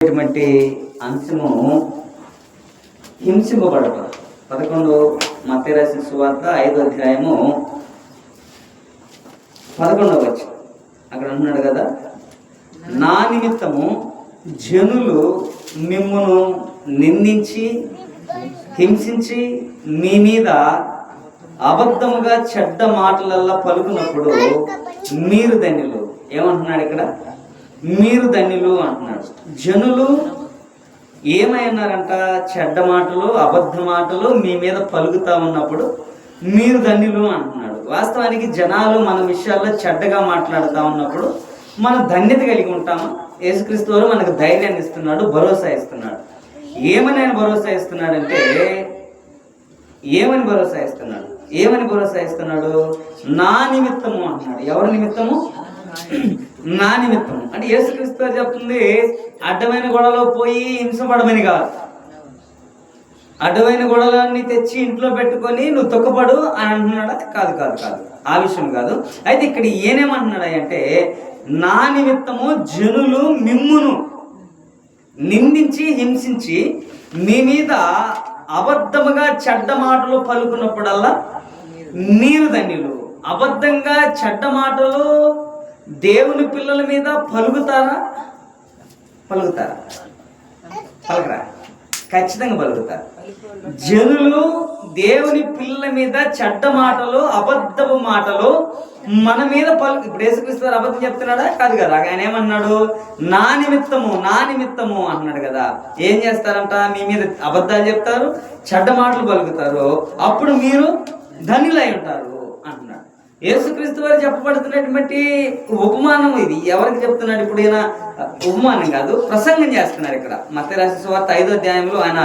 ఇటువంటి అంశము హింసింపబడటం. 11 మత్తయి రాసిన సువార్త 5వ అధ్యాయము 11వ వచనం అక్కడ అంటున్నాడు కదా, నా నిమిత్తము జనులు మిమ్మును నిందించి హింసించి మీ మీద అబద్ధముగా చెడ్డ మాటలల్లా పలుకున్నప్పుడు మీరు ధన్యులు. ఏమంటున్నాడు ఇక్కడ? మీరు ధన్యులు అంటున్నాడు. జనులు ఏమైనారంట? చెడ్డ మాటలు, అబద్ధ మాటలు మీ మీద పలుకుతా ఉన్నప్పుడు మీరు ధన్యులు అంటున్నాడు. వాస్తవానికి జనాలు మన విషయాల్లో చెడ్డగా మాట్లాడుతూ ఉన్నప్పుడు మనం ధన్యత కలిగి ఉంటాము. యేసుక్రీస్తు వారు మనకు ధైర్యాన్ని ఇస్తున్నాడు, భరోసా ఇస్తున్నాడు. ఏమని ఆయన భరోసా ఇస్తున్నాడంటే, ఏమని భరోసా ఇస్తున్నాడు? నా నిమిత్తము అంటున్నాడు. ఎవరి నిమిత్తము? నా నిమిత్తము. అంటే యేసుక్రీస్తు వారు చెప్తుంది, అడ్డమైన గొడవలో పోయి హింసపడమని కాదు. అడ్డమైన గొడవలన్నీ తెచ్చి ఇంట్లో పెట్టుకొని నువ్వు తొక్కపడు అని అంటున్నాడా? కాదు కాదు కాదు, ఆ విషయం కాదు. అయితే ఇక్కడ ఏనేమంటున్నాడా అంటే, నా నిమిత్తము జనులు మిమ్మును నిందించి హింసించి మీ మీద అబద్ధముగా చెడ్డ మాటలు పలుకున్నప్పుడల్లా మీరు ధన్యులు. అబద్ధంగా చెడ్డ మాటలు దేవుని పిల్లల మీద పలుకుతారా? పలకరా? ఖచ్చితంగా పలుకుతారు. జనులు దేవుని పిల్లల మీద చెడ్డ మాటలు, అబద్ధపు మాటలు మన మీద ఇప్పుడు యేసుక్రీస్తు వారు అబద్ధం చెప్తున్నాడా? కాదు కదా. ఆయన ఏమన్నాడు? నా నిమిత్తము అన్నాడు కదా. ఏం చేస్తారంట? మీ మీద అబద్ధాలు చెప్తారు, చెడ్డ మాటలు పలుకుతారు, అప్పుడు మీరు ధన్యులై ఉంటారు అంటున్నాడు. యేసుక్రీస్తు వారు చెప్పబడుతున్నటువంటి ఉపమానం ఇది. ఎవరికి చెప్తున్నాడు? ఇప్పుడు ఈయన ఉపమానం కాదు, ప్రసంగం చేస్తున్నారు. ఇక్కడ మత్తయి రాసిన సువార్త 5వ అధ్యాయంలో ఆయన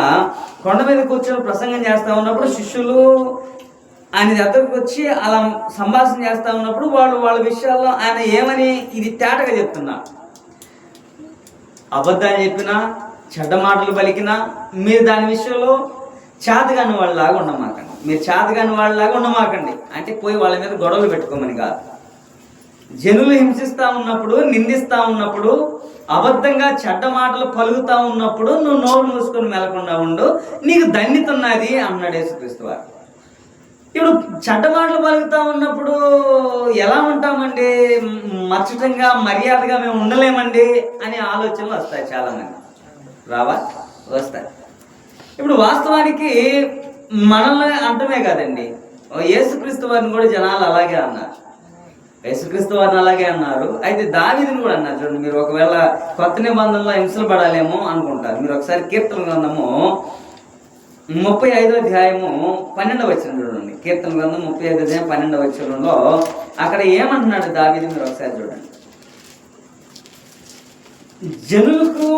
కొండ మీద కూర్చొని ప్రసంగం చేస్తా ఉన్నప్పుడు శిష్యులు ఆయన దగ్గరకు వచ్చి అలా సంభాషణ చేస్తా ఉన్నప్పుడు వాళ్ళ విషయాల్లో ఆయన ఏమని ఇది తేటగా చెప్తున్నా, అబద్ధాలు చెప్పినా, చెడ్డ మాటలు పలికినా మీరు దాని విషయంలో చేతగాని వాళ్ళలాగా ఉండమాకండి. మీరు చేతగాని వాళ్ళలాగా ఉండమాకండి అంటే పోయి వాళ్ళ మీద గొడవలు పెట్టుకోమని కాదు. జనులు హింసిస్తూ ఉన్నప్పుడు, నిందిస్తూ ఉన్నప్పుడు, అబద్ధంగా చెడ్డ మాటలు పలుకుతూ ఉన్నప్పుడు నువ్వు నోరు మూసుకొని మెలకుండా ఉండు, నీకు ధన్యత ఉన్నది అన్నాడు యేసుక్రీస్తు వారు. ఇప్పుడు చెడ్డ మాటలు పలుకుతూ ఉన్నప్పుడు ఎలా ఉంటామండి? మచ్చటంగా, మర్యాదగా మేము ఉండలేమండి అనే ఆలోచనలు వస్తాయి చాలామంది. రావా? వస్తాయి. ఇప్పుడు వాస్తవానికి మనల్ని అంటమే కాదండి, యేసుక్రీస్తు వారిని కూడా జనాలు అలాగే అన్నారు. అయితే దావీదుని కూడా అన్నారు. చూడండి, మీరు ఒకవేళ కొత్త నిబంధనలో హింసలు పడాలేమో అనుకుంటారు. మీరు ఒకసారి కీర్తన గ్రంథము 35వ అధ్యాయము 12వ వచనం చూడండి. కీర్తన గ్రంథం 35వ అధ్యాయం 12వ వచనంలో అక్కడ ఏమంటున్నాడు దావీదు? మీరు ఒకసారి చూడండి. జనులకు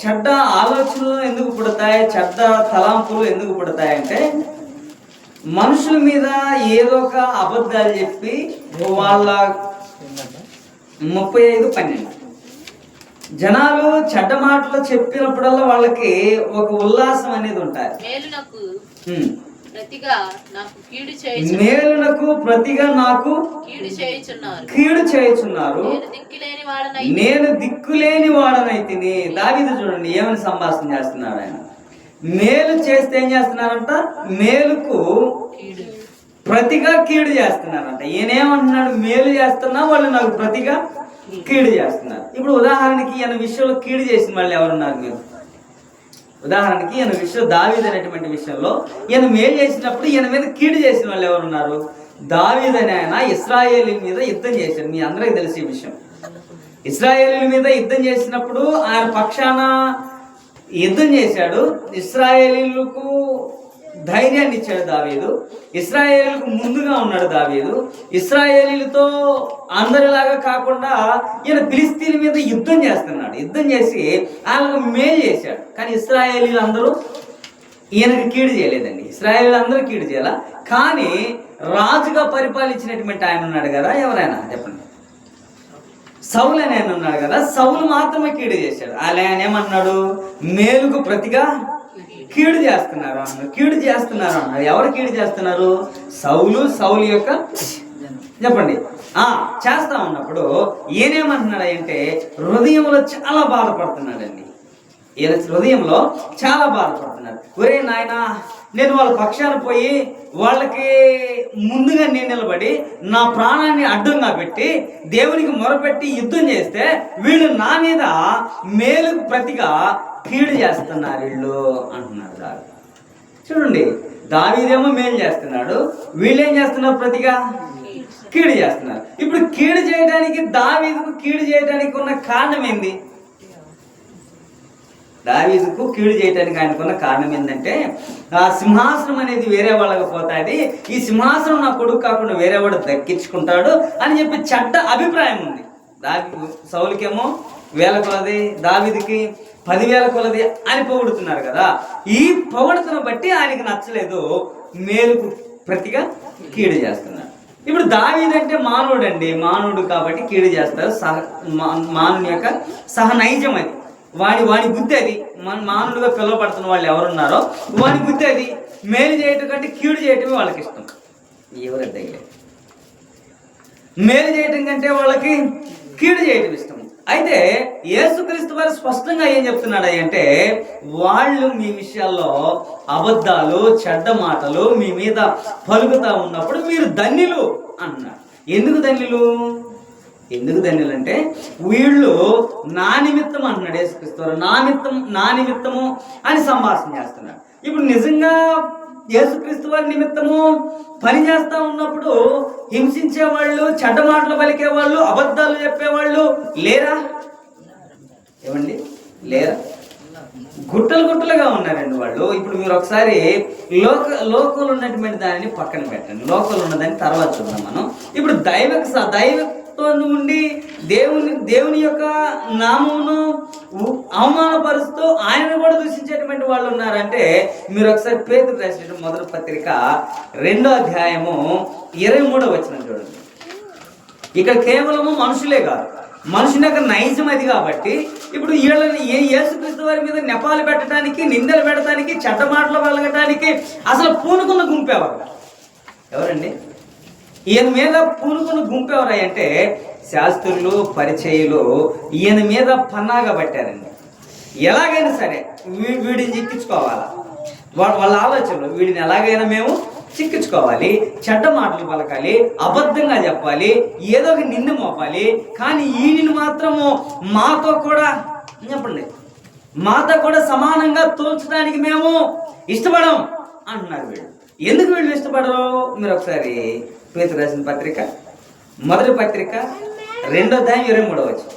చెడ్డ ఆలోచనలు ఎందుకు పుడతాయి, చెడ్డ తలాంపులు ఎందుకు పుడతాయంటే, మనుషుల మీద ఏదో ఒక అబద్ధాలు చెప్పి వాళ్ళ 35:12 జనాలు చెడ్డ మాటలు చెప్పినప్పుడల్లా వాళ్ళకి ఒక ఉల్లాసం అనేది ఉంటుంది. మేలునకు ప్రతిగా నాకు కీడు చేయుచున్నారు, నేను దిక్కులేని వాడనైతిని. దావీదు చూడండి ఏమని సంభాషణ చేస్తున్నాడు ఆయన. మేలు చేస్తే ఏం చేస్తున్నారంట? మేలుకు ప్రతిగా కీడు చేస్తున్నారంట. ఈయనేమంటున్నాడు? మేలు చేస్తున్నా వాళ్ళు నాకు ప్రతిగా కీడు చేస్తున్నారు. ఇప్పుడు ఉదాహరణకి ఈయన విషయంలో కీడు చేసిన వాళ్ళు ఎవరున్నారు? మీరు ఉదాహరణకి ఈయన విషయం, దావీదు అనేటువంటి విషయంలో ఈయన మేలు చేసినప్పుడు ఈయన మీద కీడు చేసిన వాళ్ళు ఎవరున్నారు? దావీదు అనే ఆయన ఇశ్రాయేలీల మీద యుద్ధం చేశాడు. మీ అందరికీ తెలిసి ఈ విషయం. ఇశ్రాయేలీల మీద యుద్ధం చేసినప్పుడు ఆయన పక్షాన యుద్ధం చేశాడు. ఇశ్రాయేలీలకు ధైర్యాన్ని ఇచ్చాడు దావీదు. ఇశ్రాయేలీలకు ముందుగా ఉన్నాడు దావీదు. ఇశ్రాయేలీలతో అందరిలాగా కాకుండా ఈయన ఫిలిస్తీన్ల మీద యుద్ధం చేస్తున్నాడు. యుద్ధం చేసి వాళ్ళకు మేలు చేశాడు. కానీ ఇశ్రాయేలీలు అందరూ ఈయనకు కీడు చేయలేదండి. ఇశ్రాయేలీలు అందరూ కీడు చేయాల. కానీ రాజుగా పరిపాలించినటువంటి ఆయన ఉన్నాడు కదా, ఎవరైనా చెప్పండి? సౌలు అని ఆయన ఉన్నాడు కదా, సౌలు మాత్రమే కీడు చేశాడు. ఆయన ఏమన్నాడు? మేలుకు ప్రతిగా కీడు చేస్తున్నారు అన్నారు. ఎవరు కీడు చేస్తున్నారు? సౌలు యొక్క చెప్పండి చేస్తా ఉన్నప్పుడు ఈయనేమంటున్నాడు అంటే హృదయంలో చాలా బాధపడుతున్నాడండి. ఈయన హృదయంలో చాలా బాధపడుతున్నాడు. ఒరే నాయన, నేను వాళ్ళ పక్షాన పోయి వాళ్ళకి ముందుగా నేను నిలబడి నా ప్రాణాన్ని అడ్డంగా పెట్టి దేవునికి మొరపెట్టి యుద్ధం చేస్తే వీళ్ళు నా మీద మేలుకు ప్రతిగా కీడు చేస్తున్నారు వీళ్ళు అంటున్నాడు దావీదు. చూడండి, దావీదేమో మేలు చేస్తున్నాడు, వీళ్ళేం చేస్తున్నారు? ప్రతిగా కీడు చేస్తున్నారు. ఇప్పుడు కీడు చేయడానికి, దావీదుకు కీడు చేయడానికి ఉన్న కారణం ఏంది? దావీదుకు కీడు చేయడానికి ఆయనకున్న కారణం ఏంటంటే, ఆ సింహాసనం అనేది వేరే వాళ్ళకి పోతాది, ఈ సింహాసనం నా కొడుకు కాకుండా వేరే వాడు దక్కించుకుంటాడు అని చెప్పి చెడ్డ అభిప్రాయం ఉంది. సౌలుకేమో 1000 కొలది, దావీదుకి 10,000 కొలది అని పొగుడుతున్నారు కదా. ఈ పొగడుతున్న బట్టి ఆయనకి నచ్చలేదు, మేలుకు ప్రతిగా కీడు చేస్తున్నారు. ఇప్పుడు దావీదు అంటే మానవుడు అండి, మానవుడు కాబట్టి కీడు చేస్తారు. మానవుని యొక్క సహనైజం అది, వాడి బుద్ధి అది. మానవుడిగా పిలువబడుతున్న వాళ్ళు ఎవరున్నారో వాడి బుద్ధి అది. మేలు చేయటం కంటే కీడు చేయటమే వాళ్ళకి ఇష్టం. ఎవరంటే మేలు చేయటం కంటే వాళ్ళకి కీడు చేయటం ఇష్టం. అయితే యేసుక్రీస్తు వారు స్పష్టంగా ఏం చెప్తున్నాడు అంటే, వాళ్ళు మీ విషయాల్లో అబద్ధాలు, చెడ్డ మాటలు మీ మీద పలుకుతా ఉన్నప్పుడు మీరు ధన్యులు అన్నారు. ఎందుకు ధన్యులు? ఎందుకు ధన్యులు అంటే, వీళ్ళు నా నిమిత్తం అంటున్నాడు యేసుక్రీస్తు వారు. నా నిమిత్తము అని సంభాషణ చేస్తున్నాడు. ఇప్పుడు నిజంగా యేసుక్రీస్తు వారి నిమిత్తము పని చేస్తా ఉన్నప్పుడు హింసించేవాళ్ళు, చెడ్డ మాటలు పలికేవాళ్ళు, అబద్ధాలు చెప్పేవాళ్ళు లేరా? ఏమండి, లేరా? గుట్టలుగా ఉన్నారండి వాళ్ళు. ఇప్పుడు మీరు ఒకసారి లోకంలో ఉన్నటువంటి దానిని పక్కన పెట్టండి, లోకంలో ఉన్నదాన్ని తర్వాత చూద్దాం మనం. ఇప్పుడు దైవత్వం నుండి దేవుని యొక్క నామమును అవమానపరుస్తూ ఆయనను కూడా దూషించేటువంటి వాళ్ళు ఉన్నారంటే, మీరు ఒకసారి పేతురు రాసిన మొదటి పత్రిక 2వ అధ్యాయము 23వ వచనం చూడండి. ఇక్కడ కేవలము మనుషులే కాదు, మనుషుని యొక్క నైజం అది. కాబట్టి ఇప్పుడు వీళ్ళని యేసుక్రీస్తు వారి మీద నెపాలు పెట్టడానికి, నిందలు పెట్టడానికి, చెడ్డ మాటలు పలకటానికి అసలు పూనుకున్న గుంపేవారు ఎవరండి? ఈయన మీద పూనుకున్న గుంపు ఎవరంటే శాస్త్రులు, పరిచయులు ఈయన మీద పన్నాగా పట్టారండి. ఎలాగైనా సరే వీడిని చిక్కించుకోవాలా, వాళ్ళ ఆలోచనలు, వీడిని ఎలాగైనా మేము చిక్కించుకోవాలి, చెడ్డ మాటలు పలకాలి, అబద్ధంగా చెప్పాలి, ఏదో ఒక నింద మోపాలి. కానీ ఈయనని మాత్రము మాతో కూడా చెప్పండి, మాతో కూడా సమానంగా తోల్చడానికి మేము ఇష్టపడం అంటున్నారు వీళ్ళు. ఎందుకు వీళ్ళు ఇష్టపడరు? మీరు ఒకసారి పేతురు రాసిన పత్రిక మొదటి పత్రిక 2వ అధ్యాయం 23వ వచనం.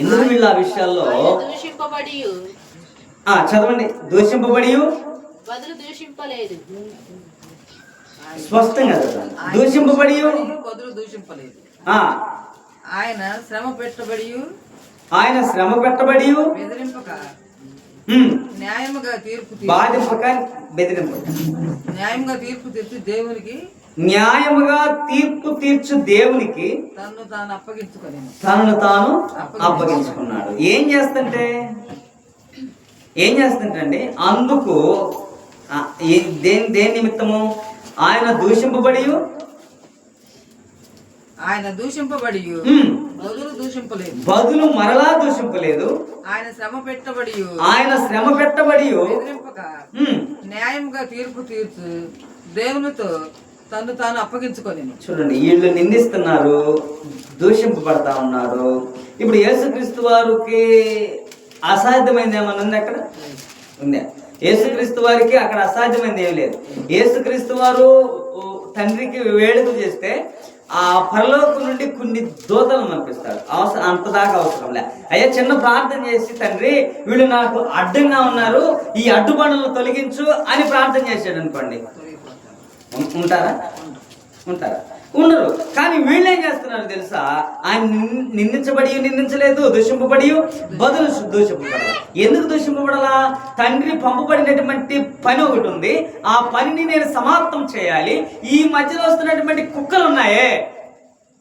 ఎందుకు వీళ్ళు ఆ విషయాల్లో చదవండి. దూషింపబడి స్పష్టంగా చదవండి. దూషింపబడి ఆయన శ్రమ పెట్టబడి న్యాయముగా తీర్పు బాధింపక బెదిరింప న్యాయముగా తీర్పు తీర్చి దేవునికి తనను తాను అప్పగించుకున్నాడు. ఏం చేస్తుంటే అండి, అందుకు దేని నిమిత్తము? ఆయన దూషింపబడి బదులు మరలా దూషింపలేదు. ఆయన శ్రమ పెట్టబడి న్యాయంగా తీర్పు తీర్చు దేవునితో తను తాను అప్పగించుకొని. చూడండి, వీళ్ళు నిందిస్తున్నారు, దూషింపబడతా ఉన్నారు. ఇప్పుడు యేసుక్రీస్తు వారికి అసాధ్యమైంది ఏమన్నా ఉంది? అక్కడ ఉందా? యేసుక్రీస్తు వారికి అక్కడ అసాధ్యమైంది ఏమి లేదు. యేసుక్రీస్తు వారు తండ్రికి వేడుక చేస్తే ఆ పరలోకం నుండి కొన్ని దూతలను పంపిస్తాడు. అంతదాకా అవసరం లే. అయ్యా, చిన్న ప్రార్థన చేసి, తండ్రి వీళ్ళు నాకు అడ్డంగా ఉన్నారు, ఈ అడ్డుబండలను తొలగించు అని ప్రార్థన చేశాడు అనుకోండి, ఉంటారా? ఉండరు. కానీ వీళ్ళు ఏం చేస్తున్నారు తెలుసా? ఆయన నిందించలేదు, దూషింపబడి బదులు దూషింపబడాలి. ఎందుకు దూషింపబడాలా? తండ్రి పంపబడినటువంటి పని ఒకటి ఉంది, ఆ పనిని నేను సమాప్తం చేయాలి. ఈ మధ్యలో వస్తున్నటువంటి కుక్కలు ఉన్నాయే,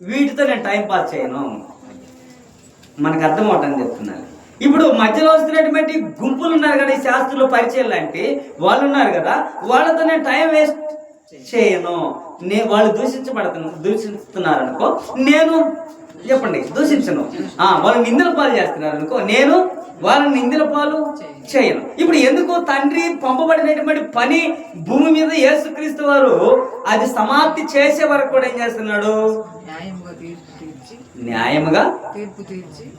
వీటితో నేను టైం పాస్ చేయను. మనకు అర్థం అవటని చెప్తున్నాను. ఇప్పుడు మధ్యలో వస్తున్నటువంటి గుంపులు ఉన్నారు కదా, ఈ శాస్త్రులు, పరిచయం లాంటి వాళ్ళు ఉన్నారు కదా, వాళ్ళతో నేను టైం వేస్ట్ చేయను. వాళ్ళు దూషిస్తున్నారు అనుకో, నేను చెప్పండి, దూషించను. వాళ్ళు నిందల పాలు చేస్తున్నారు అనుకో, నేను వాళ్ళని నిందల పాలు చేయను. ఇప్పుడు ఎందుకు తండ్రి పంపబడినటువంటి పని భూమి మీద యేసుక్రీస్తు వారు అది సమాప్తి చేసే వరకు కూడా ఏం చేస్తున్నాడు? న్యాయముగా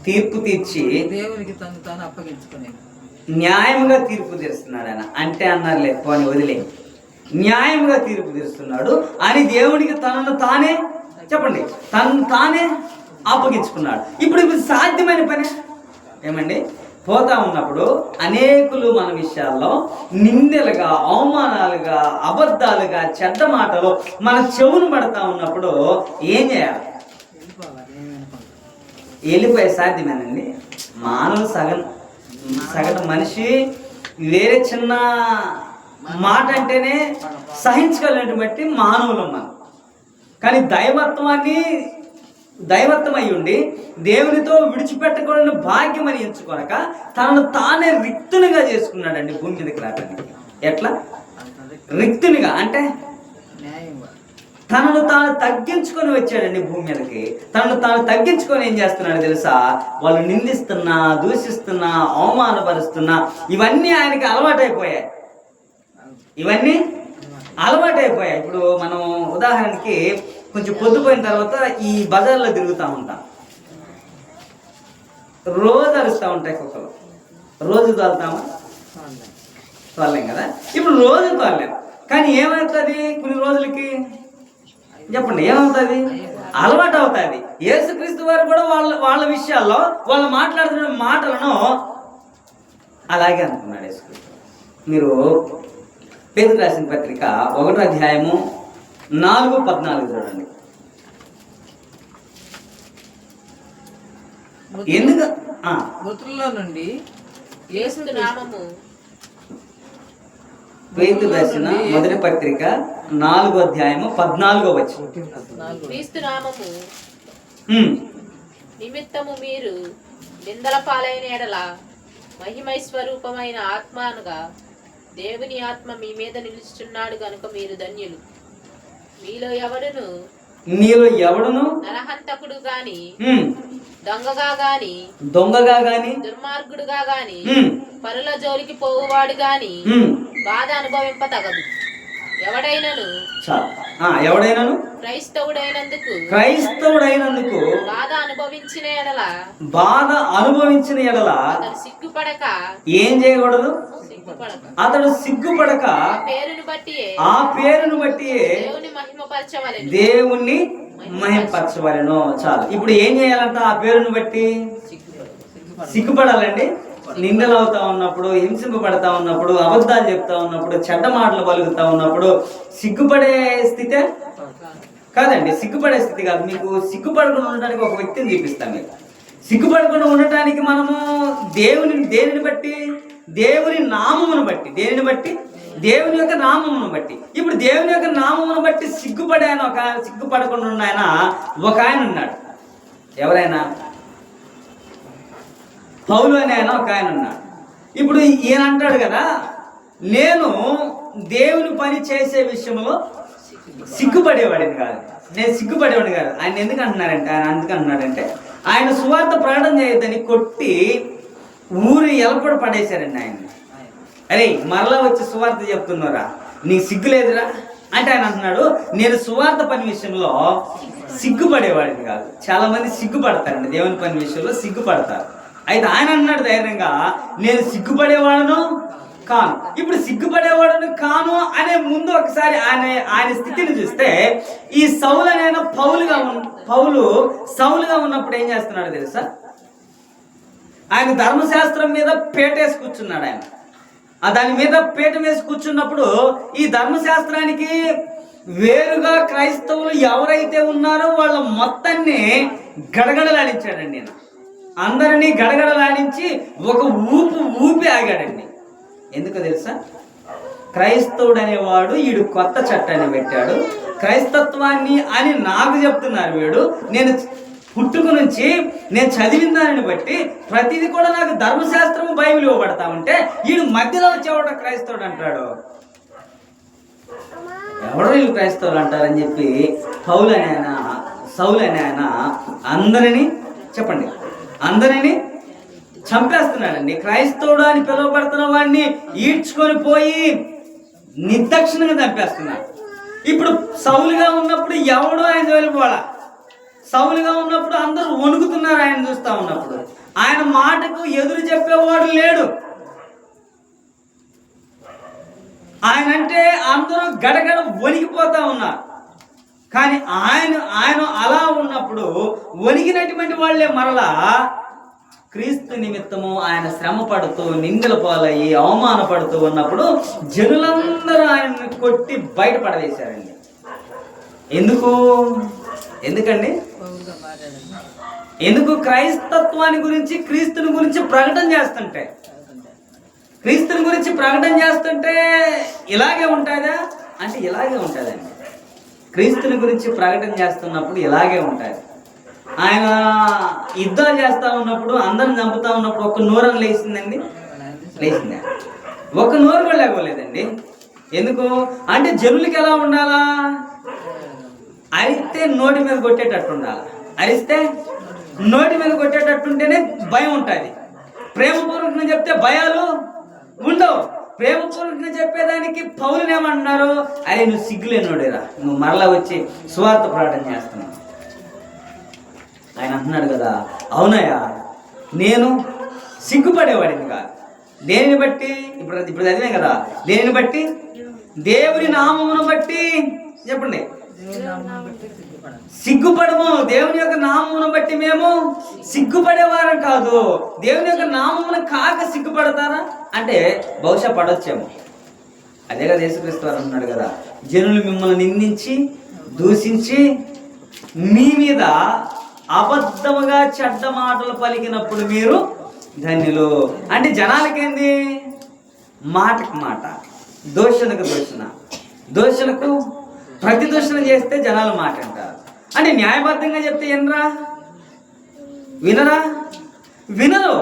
తీర్పు తీర్చి దేవునికి తను తాను అప్పగించుకునేది. న్యాయముగా తీర్పు తీరుస్తున్నాడు ఆయన. అంటే అన్నారు లేదు, పోనీ వదిలే, న్యాయముగా తీర్పు తీరుస్తున్నాడు అని దేవునికి తనను తానే, చెప్పండి, తను తానే అప్పగించుకున్నాడు. ఇప్పుడు సాధ్యమైన పని ఏమండి? పోతా ఉన్నప్పుడు అనేకులు మన విషయాల్లో నిందలుగా, అవమానాలుగా, అబద్ధాలుగా, చెడ్డ మాటలు మన చెవును పడతా ఉన్నప్పుడు ఏం చేయాలి? వెళ్ళిపోయే సాధ్యమేనండి. మానవులు సగటు మనిషి వేరే చిన్న మాట అంటేనే సహించగలిగినటువంటి మానవులు మనం. కానీ దైవత్వం అయి ఉండి దేవునితో విడిచిపెట్టకూడని భాగ్యం అని ఎంచుకొనక తనను తానే రిక్తునిగా చేసుకున్నాడండి భూమి మీదకి రావడానికి. ఎట్లా రిక్తునిగా అంటే తనను తాను తగ్గించుకొని వచ్చాడండి భూమి మీదకి. తనను తాను తగ్గించుకొని ఏం చేస్తున్నాడు తెలుసా? వాళ్ళు నిందిస్తున్నా, దూషిస్తున్నా, అవమానపరుస్తున్నా, ఇవన్నీ ఆయనకి అలవాటైపోయాయి. ఇప్పుడు మనం ఉదాహరణకి కొంచెం పొద్దుపోయిన తర్వాత ఈ బజార్లో తిరుగుతూ ఉంటాం, రోజు అరుస్తూ ఉంటాయి కుక్కలు. రోజు తోలుతామా? తోలేం కదా. ఇప్పుడు రోజు తోలేం, కానీ ఏమవుతుంది? కొన్ని రోజులకి చెప్పండి, ఏమవుతుంది? అలవాటు అవుతుంది. యేసుక్రీస్తు వారు కూడా వాళ్ళ విషయాల్లో వాళ్ళు మాట్లాడుతున్న మాటలను అలాగే అనుకున్నాడు యేసుక్రీస్తు. మీరు పేతురు రాసిన పత్రిక 1వ అధ్యాయము 4-14 చూడండి. ఎందుకు మృతుల్లో నుండి పేతురు రాసిన 1వ పత్రిక 4వ అధ్యాయము 14వ వచనం. క్రీస్తు నామము నిమిత్తము మీరు నిందల పాలైన ఎడల మహిమైస్వరూపమైన ఆత్మనుగా దేవుని ఆత్మ మీ మీద నిలుచుచున్నాడు గనుక మీరు ధన్యులు. మీలో ఎవడును నరహంతకుడు గాని, దొంగగా గాని, దుర్మార్గుడుగా గాని, పరుల జోలికి పోవువాడు గాని బాధ అనుభవింప తగదు. ఎవడైనను క్రైస్తవుడైనందుకు బాధ అనుభవించిన ఎడల సిగ్గుపడక ఏం చేయకూడదు? అతడు సిగ్గుపడక ఆ పేరును బట్టి దేవుణ్ణి మహిమపరచవలెను. చాలు. ఇప్పుడు ఏం చేయాలంట? ఆ పేరును బట్టి సిగ్గుపడాలండి. నిందలు అవుతా ఉన్నప్పుడు, హింసింపబడతా ఉన్నప్పుడు, అబద్ధాలు చెప్తా ఉన్నప్పుడు, చెడ్డ మాటలు పలుకుతా ఉన్నప్పుడు సిగ్గుపడే స్థితే కాదండి. సిగ్గుపడే స్థితి కాదు. మీకు సిగ్గుపడకుండా ఉండడానికి ఒక వ్యక్తిని చూపిస్తాను. మీకు సిగ్గుపడకుండా ఉండటానికి మనము దేనిని బట్టి? దేవుని నామమును బట్టి. దేనిని బట్టి? దేవుని యొక్క నామమును బట్టి. ఇప్పుడు దేవుని యొక్క నామమును బట్టి సిగ్గుపడకుండా ఉన్న ఒక ఆయన ఉన్నాడు. ఎవరైనా? పౌలు అని ఆయన ఒక ఆయన ఉన్నాడు. ఇప్పుడు ఈయన అంటాడు కదా, నేను దేవుని పని చేసే విషయంలో సిగ్గుపడేవాడిని కాదు. ఆయన ఎందుకు అంటున్నాడంటే ఆయన సువార్త ప్రకటన చేయొద్దని కొట్టి ఊరి ఎలపడి పడేశారండి ఆయన్ని. అరే, మరలా వచ్చి సువార్త చెప్తున్నారా, నీకు సిగ్గు లేదురా అంటే ఆయన అంటున్నాడు, నేను సువార్త పని విషయంలో సిగ్గుపడేవాడిని కాదు. చాలా మంది సిగ్గుపడతారండి, దేవుని పని విషయంలో సిగ్గుపడతారు. అయితే ఆయన అన్నాడు ధైర్యంగా, నేను సిగ్గుపడేవాడును కాను. ఇప్పుడు సిగ్గుపడేవాడును కాను అనే ముందు ఒకసారి ఆయన స్థితిని చూస్తే, ఈ సౌలు అనే పౌలు సౌలుగా ఉన్నప్పుడు ఏం చేస్తున్నాడు తెలుసా? ఆయన ధర్మశాస్త్రం మీద పేటేసి కూర్చున్నాడు. ఆయన దాని మీద పీట వేసి కూర్చున్నప్పుడు ఈ ధర్మశాస్త్రానికి వేరుగా క్రైస్తవులు ఎవరైతే ఉన్నారో వాళ్ళ మొత్తాన్ని గడగడలాడించాడండి. నేను అందరినీ గడగడలాడించి ఒక ఊపి ఆగాడండి. ఎందుకో తెలుసా? క్రైస్తవుడు అనేవాడు వీడు కొత్త చట్టాన్ని పెట్టాడు, క్రైస్తత్వాన్ని అని నాకు చెప్తున్నారు. వీడు నేను పుట్టుక నుంచి నేను చదివిన దానిని బట్టి ప్రతిదీ కూడా నాకు ధర్మశాస్త్రము బైబిల్ ఇవ్వబడతా ఉంటే వీడు మధ్యలో వచ్చేవాడు క్రైస్తవుడు అంటాడు. ఎవడో వీళ్ళు క్రైస్తవులు అంటారని చెప్పి పౌలు అనే ఆయన సౌలు అనే ఆయన అందరినీ చెప్పండి అందరినీ చంపేస్తున్నాడండి. క్రైస్తవుడు అని పిలువబడుతున్న వాడిని ఈడ్చుకొని పోయి నిర్దక్షిణంగా చంపేస్తున్నాడు. ఇప్పుడు సౌలుగా ఉన్నప్పుడు ఎవడు ఆయన వెళ్ళిపోవాలా? సౌలుగా ఉన్నప్పుడు అందరూ వణుకుతున్నారు ఆయన చూస్తా ఉన్నప్పుడు. ఆయన మాటకు ఎదురు చెప్పేవాడు లేడు. ఆయన అంటే అందరూ గడగడ వణికిపోతా ఉన్నారు. కానీ ఆయన అలా ఉన్నప్పుడు వణికినటువంటి వాళ్ళే మరలా క్రీస్తు నిమిత్తము ఆయన శ్రమ పడుతూ నిందల పాలయ్యి అవమానపడుతూ ఉన్నప్పుడు జనులందరూ ఆయన్ని కొట్టి బయటపడవేశారండి. ఎందుకండి? ఎందుకు? క్రైస్తత్వాన్ని గురించి క్రీస్తుని గురించి ప్రకటన చేస్తుంటే, క్రీస్తుని గురించి ప్రకటన చేస్తుంటే ఇలాగే ఉంటుందా అంటే ఇలాగే ఉంటుందండి. క్రీస్తుని గురించి ప్రకటన చేస్తున్నప్పుడు ఇలాగే ఉంటుంది. ఆయన యుద్ధాలు చేస్తూ ఉన్నప్పుడు అందరిని చంపుతా ఉన్నప్పుడు ఒక్క నోరు లేచిందండి? లేచిందా? ఒక్క నోరు కూడా లేకపోలేదండి. ఎందుకు అంటే జనులకి ఎలా ఉండాలా? అరిస్తే నోటి మీద కొట్టేటట్టు ఉండాలి. అరిస్తే నోటి మీద కొట్టేటట్టుంటేనే భయం ఉంటుంది. ప్రేమపూర్వకంగా చెప్తే భయాలు ఉండవు. ప్రేమపూర్వకంగా చెప్పేదానికి పౌలుని ఏమంటున్నారు? అరే నువ్వు సిగ్గులేనోడేరా, నువ్వు మరలా వచ్చి సువార్త ప్రకటన చేస్తున్నావు. ఆయన అంటున్నాడు కదా, అవునయ్యా నేను సిగ్గుపడేవాడిని కాదు. దేనిని బట్టి? ఇప్పుడు చదివాం కదా, దేనిని బట్టి? దేవుని నామమును బట్టి. చెప్పండి, సిగ్గుపడము. దేవుని యొక్క నామమును బట్టి మేము సిగ్గుపడేవారం కాదు. దేవుని యొక్క నామమును కాక సిగ్గుపడతారా అంటే బహుశా పడొచ్చేమో. అదే కదా యేసుక్రీస్తు వారు అంటున్నాడు కదా, జనులు మిమ్మల్ని నిందించి దూషించి మీ మీద అబద్ధముగా చెడ్డ మాటలు పలికినప్పుడు మీరు ధన్యులు. అంటే జనాలకేంది? మాటకు మాట, దోషణకు దోషణ, దోషణకు ప్రతి దోషణ చేస్తే జనాలు మాట అంటారు. అంటే న్యాయబద్ధంగా చెప్తే వినరా? వినరు.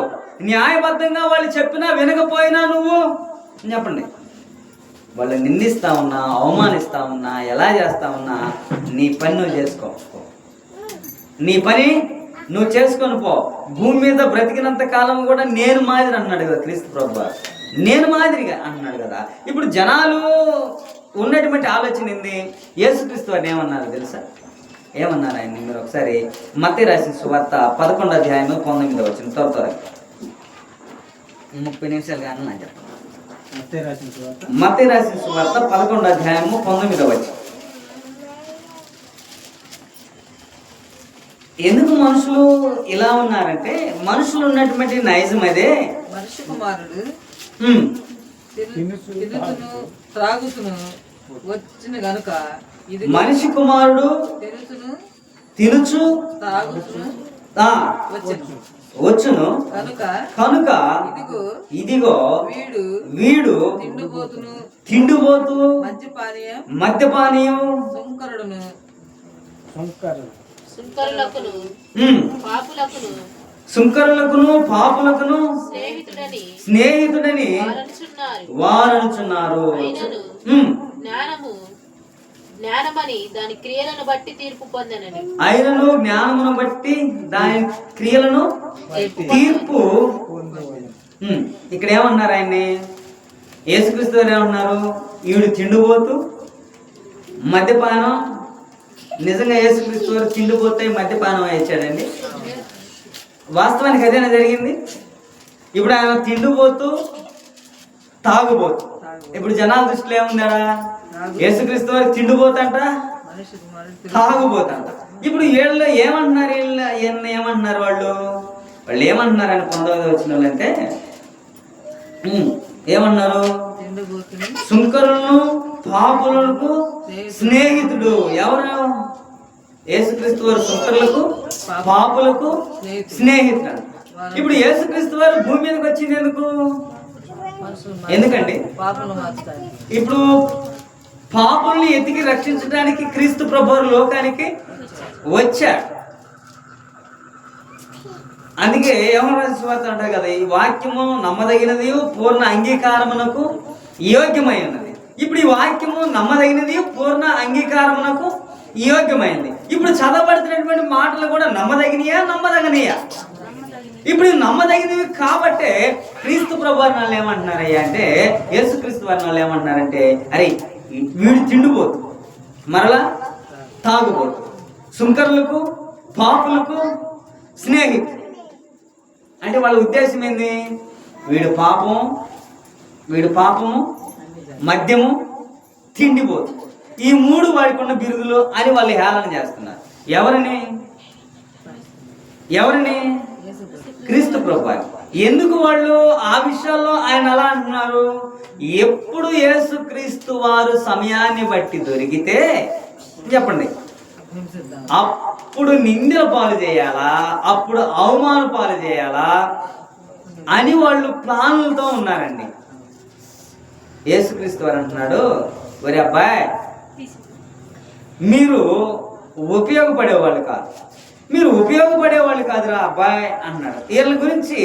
న్యాయబద్ధంగా వాళ్ళు చెప్పినా వినకపోయినా నువ్వు చెప్పండి, వాళ్ళు నిందిస్తా ఉన్నా, అవమానిస్తా ఉన్నా, ఎలా చేస్తా ఉన్నా నీ పని నువ్వు చేసుకో. నీ పని నువ్వు చేసుకొని పో. భూమి మీద బ్రతికినంత కాలం కూడా నేను మాదిరి అన్నాడు కదా క్రీస్తు ప్రభువు. నేను మాదిరిగా అన్నాడు కదా. ఇప్పుడు జనాలు ఉన్నటువంటి ఆలోచన ఏంది? యేసుక్రీస్తు వారిని ఏమన్నారు తెలుసా? ఏమన్నారు ఆయన్ని? మీరు ఒకసారి మత్తయి రాసిన సువార్త 11వ అధ్యాయం 19వ వచనం త్వరగా 30 నిమిషాలు కానీ నాకు చెప్పండి. మత్తయి రాసిన సువార్త 11వ అధ్యాయం 19వ వచనం. ఎందుకు మనుషులు ఇలా ఉన్నారంటే మనుషులు ఉన్నటువంటి నైజం అదే. మనిషి కుమారుడు త్రాగుతును వచ్చిన గనుక మనిషి కుమారుడు తినుచు వచ్చును కనుక ఇదిగో వీడు తిండిపోతూ మద్యపానీయం సుంకరులకును పాపులకును స్నేహితుడని వారనుచున్నారు. జ్ఞానమని దాని క్రియలను బట్టి తీర్పు పొందనని. ఆయనను జ్ఞానమును బట్టి దాని క్రియలను తీర్పు. ఇక్కడ ఏమన్నారు ఆయన్ని? యేసుక్రీస్తు వారు ఏమన్నారు? ఈవిడు తిండిపోతూ మద్యపానం. నిజంగా యేసుక్రీస్తు వారు తిండిపోతే మద్యపానం ఇచ్చాడండి? వాస్తవానికి అదేనా జరిగింది? ఇప్పుడు ఆయన తిండిపోతూ తాగుబోతు. ఇప్పుడు జనాల దృష్టిలో ఏముందాడా? యేసుక్రీస్తు వారు తిండిపోతంట, తాగుబోతంట. ఇప్పుడు వీళ్ళు ఏమంటున్నారు? ఏమంటున్నారు వాళ్ళు ఏమంటున్నారు అని 19వ వచనంలో అంటే ఏమన్నారు? సుంకరులను పాపులకు స్నేహితుడు. ఎవరు? యేసుక్రీస్తు వారు సుంకరులకు పాపులకు స్నేహితుడు. ఇప్పుడు యేసుక్రీస్తు వారు భూమి మీదకి వచ్చింది ఎందుకండి? ఇప్పుడు పాపుల్ని ఎతికి రక్షించడానికి క్రీస్తు ప్రభువు లోకానికి వచ్చాడు. అందుకే యోహాను సువార్త అంటారు కదా, ఈ వాక్యము నమ్మదగినది, పూర్ణ అంగీకారమునకు యోగ్యమైనది. ఇప్పుడు ఈ వాక్యము నమ్మదగినది, పూర్ణ అంగీకారమునకు యోగ్యమైనది. ఇప్పుడు చదవబడుతున్నటువంటి మాటలు కూడా నమ్మదగినయా నమ్మదగినయా? ఇప్పుడు నమ్మదగినవి కాబట్టే క్రీస్తు ప్రభు వారి వాళ్ళు ఏమంటున్నారయ్యా అంటే, యేసుక్రీస్తు వారి వాళ్ళు ఏమంటున్నారంటే, అరే వీడు తిండిపోతు, మరలా తాగుబోతు, సుంకరులకు పాపులకు స్నేహితులు. అంటే వాళ్ళ ఉద్దేశం ఏంది? వీడు పాపము, మద్యము, తిండిపోతు, ఈ మూడు వాడికి ఉన్న బిరుదులు అని వాళ్ళు హేళన చేస్తున్నారు. ఎవరిని? క్రీస్తు ప్రభు. ఎందుకు వాళ్ళు ఆ విషయాల్లో ఆయన అలా అంటున్నారు? ఎప్పుడు యేసుక్రీస్తు వారు సమయాన్ని బట్టి దొరికితే చెప్పండి, అప్పుడు నిందల పాలు చేయాలా, అప్పుడు అవమాన పాలు చేయాలా అని వాళ్ళు ప్లాన్లతో ఉన్నారండి. యేసుక్రీస్తు వారు అంటున్నాడు, ఒరే అబ్బాయి, మీరు ఉపయోగపడేవాళ్ళు కాదురా అబ్బాయి అన్నాడు. వీళ్ళ గురించి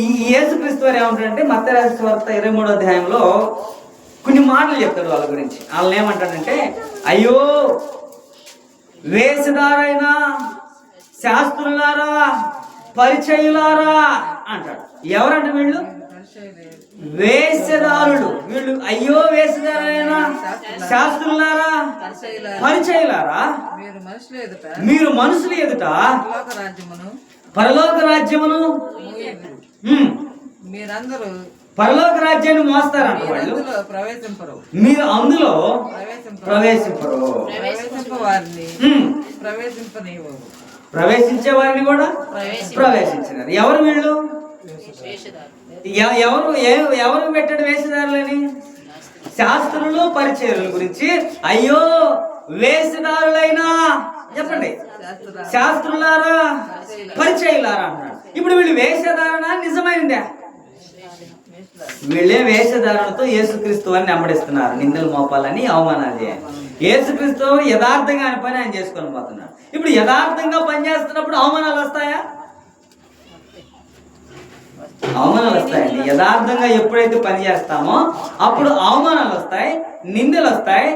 ఈ యేసుక్రీస్తు వారు ఏమంటాడంటే, మత్తయి రాసిన సువార్త 23వ అధ్యాయంలో కొన్ని మాటలు చెప్తాడు వాళ్ళ గురించి. వాళ్ళని ఏమంటాడంటే, అయ్యో వేషధారైన శాస్త్రులారా, పరిచయులారా అంటాడు. ఎవరంట వీళ్ళు? వేషధారులు. వీళ్ళు అయ్యో వేషధారైన శాస్త్రులారా, పరిచయులారా, మీరు మనుషులు ఎదుట పరలోక రాజ్యమును పరలోక రాజ్యాన్ని మోస్తారంట వాళ్ళు. మీరు అందులో ప్రవేశింపరు. ప్రవేశించే వారిని కూడా ప్రవేశించినారు. ఎవరు వీళ్ళు? ఎవరు పెట్టాడు వేషధారులని? శాస్త్రులు పరిచయుల గురించి అయ్యో వేషధారులైనా చెప్పండి, శాస్త్రులారా, పరిచయులారా అన్నాడు. ఇప్పుడు వీళ్ళు వేషధారణ నిజమైందా? వీళ్ళే వేషధారణతో యేసుక్రీస్తు వారిని వెంబడిస్తున్నారు, నిందలు మోపాలని, అవమానాలు చేయాలి. యేసుక్రీస్తు యథార్థంగా ఆయన పని ఆయన చేసుకొని పోతున్నాడు. ఇప్పుడు యథార్థంగా పనిచేస్తున్నప్పుడు అవమానాలు వస్తాయా? అవమానాలు వస్తాయండి. యథార్థంగా ఎప్పుడైతే పని చేస్తామో అప్పుడు అవమానాలు వస్తాయి, నిందలు వస్తాయి,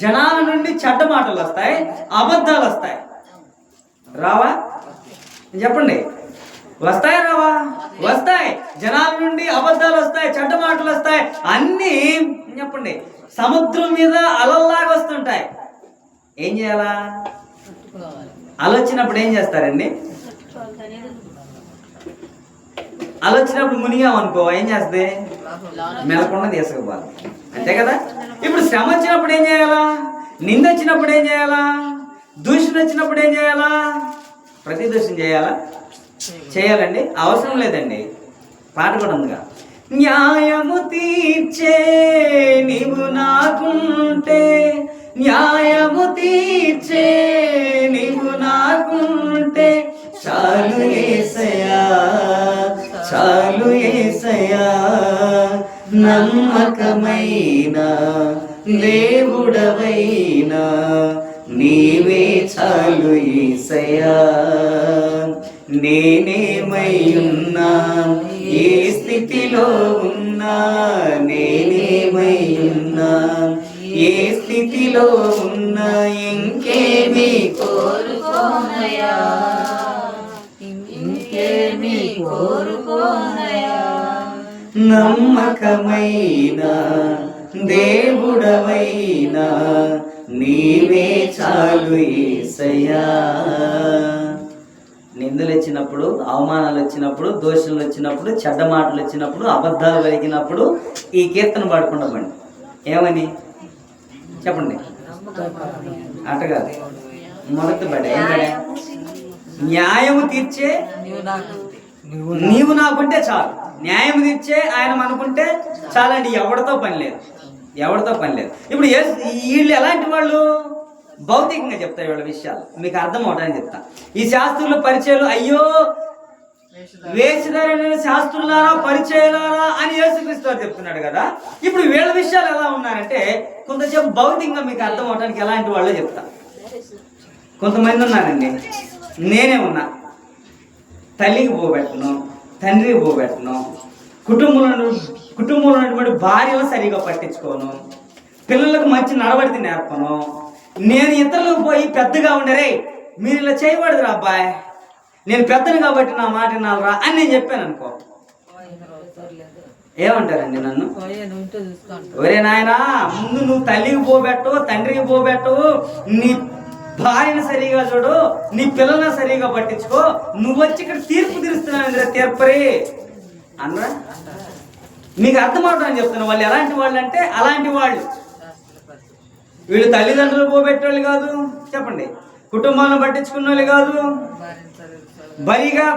జనాల నుండి చెడ్డ మాటలు వస్తాయి, అబద్ధాలు వస్తాయి. రావా? చెప్పండి, వస్తాయి రావా? వస్తాయి. జనాల నుండి అబద్ధాలు వస్తాయి, చెడ్డ మాటలు వస్తాయి, అన్నీ చెప్పండి సముద్రం మీద అలల్లాగా వస్తుంటాయి. ఏం చేయాలా? అలొచ్చినప్పుడు ఏం చేస్తారండి? అలొచ్చినప్పుడు మునిగామనుకో ఏం చేస్తుంది? మెలకుండా తీసుకుపోవాలి, అంతే కదా? ఇప్పుడు శ్రమ వచ్చినప్పుడు ఏం చేయాలా? నింద వచ్చినప్పుడు ఏం చేయాలా? దూషణ వచ్చినప్పుడు ఏం చేయాలా? ప్రతి దూషణ చేయాలండి, అవసరం లేదండి. పాట కూడా ఉందిగా, న్యాయము తీర్చే నీవు నాకుంటే, న్యాయము తీర్చే నీవు నాకుంటే, చాలు యేసయ్యా, చాలు యేసయ్యా, నమ్మకమైన దేవుడవైనా నీవే చాలు యేసయ్యా. నేనేమై ఉన్నా, ఏ స్థితిలో ఉన్నా, నేనేమై ఉన్నా, ఏ స్థితిలో ఉన్నా, ఇంకేమీ కోరుకోనయా, ఇంకేమీ కోరుకోనయా, నమ్మకమైన దేవుడవైనా నీవే చాలు యేసయ్యా. నిందలు వచ్చినప్పుడు, అవమానాలు వచ్చినప్పుడు, దోషాలు వచ్చినప్పుడు, చెడ్డ మాటలు వచ్చినప్పుడు, అబద్ధాలు కలిగినప్పుడు ఈ కీర్తన పాడుకుంటా పండి. ఏమని చెప్పండి? అటగా మొదటి పడే న్యాయము తీర్చే నీవు నాకుంటే చాలు. న్యాయం తీర్చే ఆయన అనుకుంటే చాలండి. ఎవరితో పని లేదు. ఇప్పుడు వీళ్ళు ఎలాంటి వాళ్ళు? భౌతికంగా చెప్తాయి వీళ్ళ విషయాలు, మీకు అర్థం అవడానికి చెప్తా. ఈ శాస్త్రుల పరిచయాలు, అయ్యో వేషధారులైన శాస్త్రులారా, పరిచయాలారా అని యేసుక్రీస్తు వారు చెప్తున్నాడు కదా. ఇప్పుడు వీళ్ళ విషయాలు ఎలా ఉన్నారంటే కొంతసేపు భౌతికంగా మీకు అర్థం అవడానికి ఎలాంటి వాళ్ళో చెప్తా. కొంతమంది ఉన్నారండి, నేనే ఉన్నా, తల్లికి పోబెట్టను, తండ్రికి పోబెట్టను, కుటుంబంలో ఉన్నటువంటి భార్యను సరిగా పట్టించుకోను, పిల్లలకు మంచి నడవడికి నేర్పను, నేను ఇతరులకు పోయి పెద్దగా ఉండరే మీరు ఇలా చేయకూడదురా అబ్బాయి, నేను పెద్దను కాబట్టి నా మాట వినాలరా అని నేను చెప్పాను అనుకో, ఏమంటారండి నన్ను? ఒరే నాయనా, ముందు నువ్వు తల్లికి పోబెట్టు, తండ్రికి పోబెట్టు, నీ భార్యను సరిగా చూడు, నీ పిల్లలను సరిగా పట్టించుకో, నువ్వు వచ్చి ఇక్కడ తీర్పు తీరుస్తున్నావు తీర్పరి అన్నరా. మీకు అర్థమవుతామని చెప్తున్నా. వాళ్ళు ఎలాంటి వాళ్ళు అంటే అలాంటి వాళ్ళు. వీళ్ళు తల్లిదండ్రులు పోబెట్టేవాళ్ళు కాదు, చెప్పండి, కుటుంబాలను పట్టించుకున్న వాళ్ళు కాదు,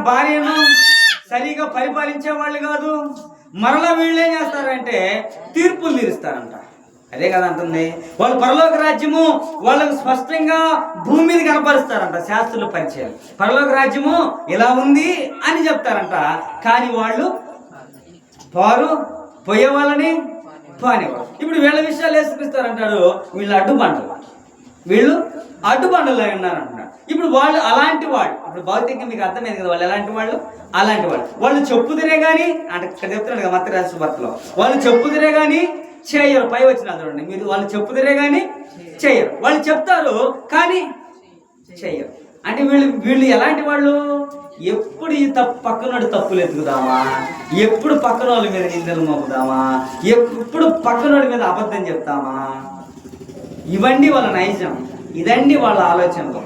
భార్యను సరిగా పరిపాలించే వాళ్ళు కాదు. మరలా వీళ్ళు ఏం చేస్తారంటే తీర్పులు తీరుస్తారంట. అదే కదా అంటుంది. వాళ్ళు పరలోక రాజ్యము వాళ్ళకు స్పష్టంగా భూమి మీద కనపరుస్తారంట. శాస్త్రుల పరిచయం పరలోక రాజ్యము ఇలా ఉంది అని చెప్తారంట. కానీ వాళ్ళు పోయే వాళ్ళని పానేవారు. ఇప్పుడు వీళ్ళ విషయాలు వేసుకొస్తారంటాడు, వీళ్ళు అడ్డుబండలు ఉన్నారంటున్నాడు. ఇప్పుడు వాళ్ళు అలాంటి వాళ్ళు, ఇప్పుడు భౌతికంగా మీకు అర్థమైంది కదా, వాళ్ళు ఎలాంటి వాళ్ళు, అలాంటి వాళ్ళు చెప్పుదిరే కానీ, అంటే ఇక్కడ చెప్తున్నాడు కదా మత్తయి రాసిన సువార్తలో, వాళ్ళు చెప్పుదిరే కానీ చేయరు. పై వచ్చిన చూడండి మీరు, వాళ్ళు చెప్పుదిరే కానీ చేయరు, వాళ్ళు చెప్తారు కానీ చెయ్యరు. అంటే వీళ్ళు ఎలాంటి వాళ్ళు? ఎప్పుడు ఈ పక్కనోడి తప్పులు ఎత్తుకుదామా, ఎప్పుడు పక్కన వాళ్ళ మీద నిందలు మోపుదామా, ఎప్పుడు పక్కనోడి మీద అబద్ధం చెప్తామా, ఇవన్నీ వాళ్ళ నైజం, ఇదండి వాళ్ళ ఆలోచనలు.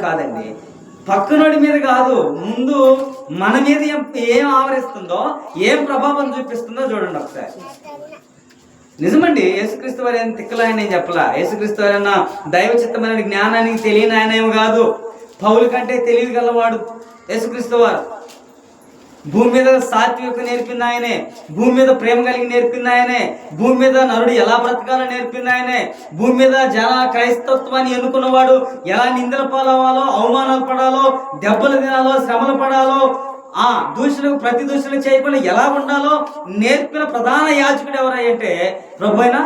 కాదండి, పక్కనోడి మీద కాదు, ముందు మన మీద ఏం ఆవరిస్తుందో, ఏం ప్రభావం చూపిస్తుందో చూడండి ఒకసారి. నిజమండి, యేసుక్రీస్తు వారు ఏం తిక్కలాయన చెప్పలా. యేసుక్రీస్తు వారన్నా దైవ చిత్తమైన జ్ఞానానికి తెలియని ఆయన ఏమి కాదు, పౌలు కంటే తెలివి గలవాడు యేసుక్రీస్తు వారు. భూమి మీద సాత్విక నేర్పింది ఆయనే, భూమి మీద ప్రేమ కలిగి నేర్పింది ఆయనే, భూమి మీద నరుడు ఎలా బ్రతకాలో నేర్పింది ఆయనే, భూమి మీద క్రైస్తత్వాన్ని ఎన్నుకున్నవాడు ఎలా నిందలు పాలవాలో, అవమానాలు పడాలో, దెబ్బలు తినాలో, శ్రమలు పడాలో, ప్రతి దూషణకు చేయకుండా ఎలా ఉండాలో నేర్పిన ప్రధాన యాజకుడు ఎవరంటే ప్రభువైనా,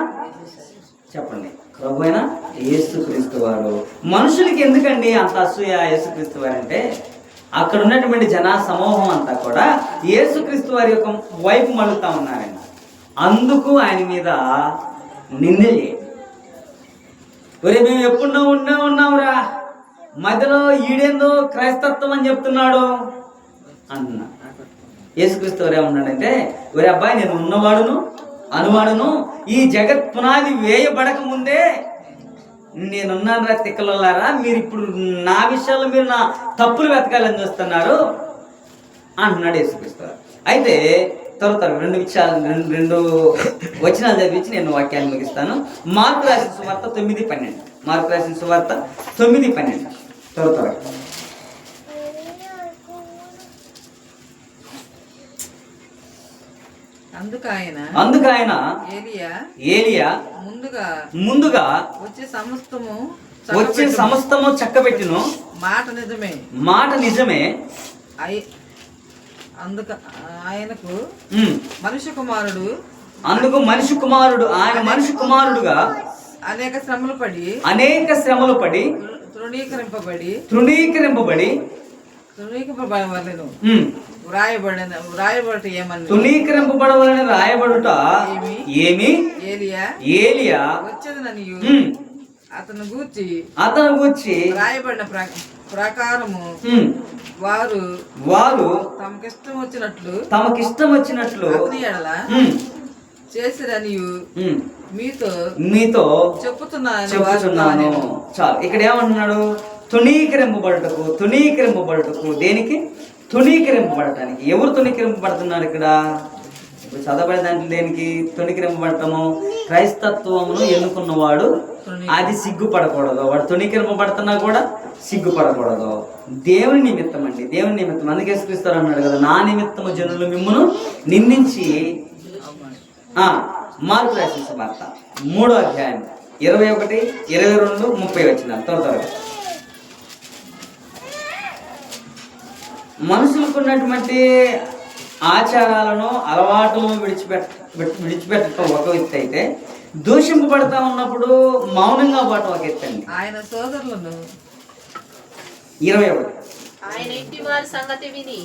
చెప్పండి, ప్రభువైనా యేసుక్రీస్తు వారు. మనుషులకి ఎందుకండి అంత అసూయ యేసుక్రీస్తు వారు అంటే, అక్కడ ఉన్నటువంటి జన సమూహం అంతా కూడా యేసుక్రీస్తు వారి యొక్క వైపు మళ్ళుతా ఉన్నారండి. అందుకు ఆయన మీద నిందలే. ఒరే మేము ఎప్పుడో ఉన్నావురా, మధ్యలో ఈడేందో క్రైస్తత్వం అని చెప్తున్నాడు అంటున్నా. యేసుక్రీస్తు వారు ఏమన్నాడంటే, ఒరే అబ్బాయి, నేను ఉన్నవాడును అనువాడును, ఈ జగత్ పునాది వేయబడక ముందే నేనున్నాను రా తిక్కలారా, మీరు ఇప్పుడు నా విషయాల్లో మీరు నా తప్పులు వెతకాలని చూస్తున్నారు అంటున్నాడు యేసుక్రీస్తు. అయితే తర్వాత రెండు వచనాలు చదివించి నేను వాక్యాన్ని ముగిస్తాను. మార్కు రాసిన సువార్త 9:12. మార్కు రాసిన సువార్త 9:12 త్వరగా. అందుకు ఆయన ఏలియా ముందుగా వచ్చే సమస్తము చక్కబెట్టును, మాట నిజమే. అందుకు మనిషి కుమారుడు ఆయన మనిషి కుమారుడుగా అనేక శ్రమలు పడి తృణీకరింపబడి తునీకరింపబడవలని రాయబడుట ఏమి ఏలియా అతను గూర్చి రాయబడిన ప్రకారము వారు తమకిష్టం వచ్చినట్లు చేసిరనియు మీతో చెప్పుచున్నాను. చాలు. ఇక్కడ ఏమంటున్నాడు? తునీకరింపబడుటకు. దేనికి? తునీకరింపబడటానికి. ఎవరు తునీకరింపబడుతున్నారు ఇక్కడ? ఇప్పుడు చదవబడే దాంట్లో దేనికి తునీకరింపబడటము? క్రైస్తత్వమును ఎన్నుకున్నవాడు అది సిగ్గుపడకూడదు. వాడు తునీకరింపబడుతున్నా కూడా సిగ్గుపడకూడదు. దేవుని నిమిత్తం అండి, దేవుని నిమిత్తం. అందుకే యేసుక్రీస్తు అన్నాడు కదా, నా నిమిత్తము జనులు మిమ్మును నిందించి. మార్కు రాసిన సువార్త 3వ అధ్యాయం 21, 22, 30 వచనాలు త్వరగా. మనుషులకు ఉన్నటువంటి ఆచారాలను అలవాటులను విడిచిపెట్టడం ఒక ఎత్తు అయితే, దూషింపబడతా ఉన్నప్పుడు మౌనంగా పాటు ఒక ఎత్తండి. ఆయన సోదరులను 21 ఆయన ఇంటి వారి సంగతి విని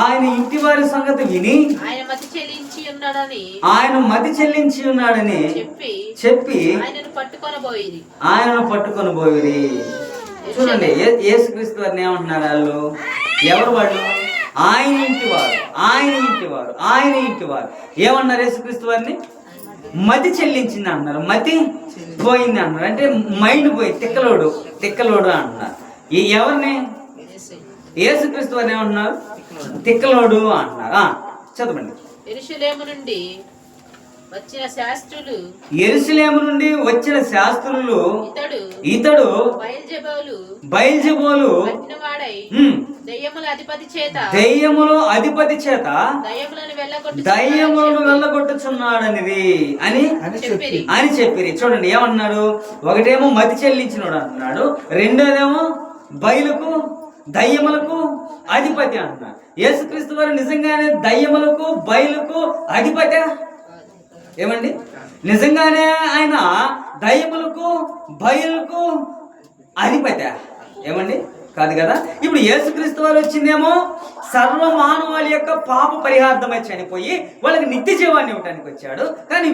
ఆయన ఇంటి వారి సంగతి విని ఆయన మతి చెల్లించి ఉన్నాడని ఆయన మతి చెల్లించి ఉన్నాడని చెప్పి ఆయనను పట్టుకొనబోయిరి. ఆయనను పట్టుకొని పోయిరి. చూడండి యేసుక్రీస్తు వారిని ఏమంటున్నారు వాళ్ళు? ఎవరు వాళ్ళు? ఆయన ఇంటి వారు, ఆయన ఇంటి వారు, ఆయన ఇంటి వారు. ఏమన్నారు యేసుక్రీస్తు వారిని? మతి చెల్లించింది అంటున్నారు, మతి పోయింది అంటున్నారు. అంటే మైండ్ పోయి తిక్కలోడు అంటున్నారు. ఈ ఎవరిని? యేసుక్రీస్తు వారిని ఏమంటున్నారు? తిక్కలోడు అంటున్నారు. చదవండి. యెరూషలేము నుండి వచ్చిన శాస్త్రులు ఇతడు బయల్జెబూలు దెయ్యముల అధిపతి చేత దయ్యములను వెళ్ళగొట్టుచున్నాడనిది అని చెప్పిరి. చూడండి ఏమన్నారు? ఒకటేమో మతి చెల్లించినోడు అంటున్నాడు, రెండోదేమో బయలుకు దయ్యములకు అధిపతి అంటున్నాడు. యేసుక్రీస్తు వారు నిజంగానే దయ్యములకు బయలుకు అధిపతి? ఏమండి? నిజంగానే ఆయన దయ్యములకు బయలుకు అధిపతి? ఏమండి? కాదు కదా. ఇప్పుడు యేసుక్రీస్తు వారు వచ్చిందేమో సర్వ మానవాళి యొక్క పాప పరిహార్థమై చనిపోయి వాళ్ళకి నిత్య జీవాన్ని ఇవ్వడానికి వచ్చాడు. కానీ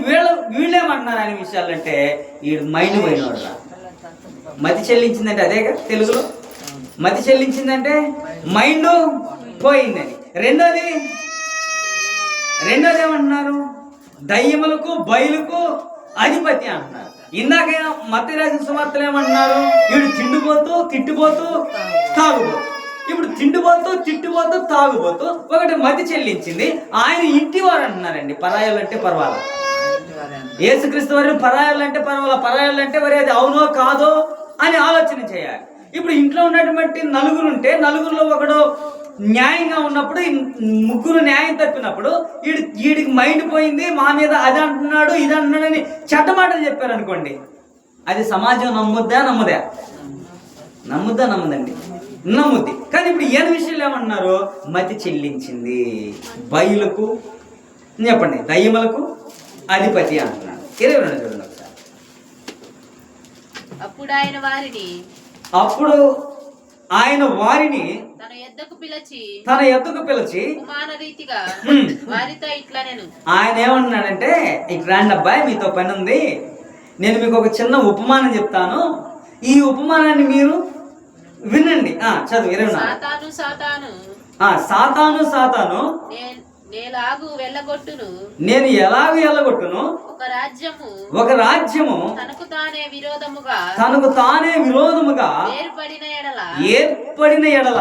వీళ్ళేమంటున్నారు ఆయన విషయాలంటే వీడు మైండ్ పోయినవాడు. మతి చెల్లించిందంటే అదేగా తెలుగులో. మతి చెల్లించిందంటే మైండ్ పోయిందని. రెండోది ఏమంటున్నారు? దయ్యములకు బయలుకు అధిపతి అంటున్నారు. ఇందాక మత్తయి రాసిన సువార్తలు ఏమంటున్నారు? వీడు తిట్టిపోతూ తాగుబోతు. ఇప్పుడు తిట్టిపోతూ తాగుబోతూ ఒకటి మతి చెల్లించింది. ఆయన ఇంటి వారు అంటున్నారండి. పరాయాలు అంటే పర్వాలా? యేసుక్రీస్తు వారిని పరాయాలు అంటే పర్వాలా? పరాయాలు అంటే మరి అది అవునో కాదో అని ఆలోచన చేయాలి. ఇప్పుడు ఇంట్లో ఉన్నటువంటి నలుగురు ఉంటే నలుగురిలో ఒకడు న్యాయంగా ఉన్నప్పుడు, ముగ్గురు న్యాయం తప్పినప్పుడు వీడికి మైండ్ పోయింది, మా మీద అది అంటున్నాడు ఇది అంటున్నాడని చెడ్డమాటలు చెప్పారు అనుకోండి, అది సమాజం నమ్ముద్దండి? నమ్ముద్ది. కానీ ఇప్పుడు ఏం విషయాలు ఏమన్నారు? మతి చెల్లించింది, బయలుకు చెప్పండి దయ్యములకు అధిపతి అంటున్నాడు. 22 చూడండి ఒకసారి. అప్పుడు ఆయన వారిని తన ఎద్దకు పిలిచి ఆయన ఏమన్నాడంటే, ఇట్లా రండి అబ్బాయి, మీతో పని ఉంది, నేను మీకు ఒక చిన్న ఉపమానం చెప్తాను, ఈ ఉపమానాన్ని మీరు వినండి. చదువు. 24. సాతాను నేను ఎలాగూ వెళ్ళగొట్టును, ఒక రాజ్యము తనకు తానే విరోధముగా ఏర్పడిన ఎడల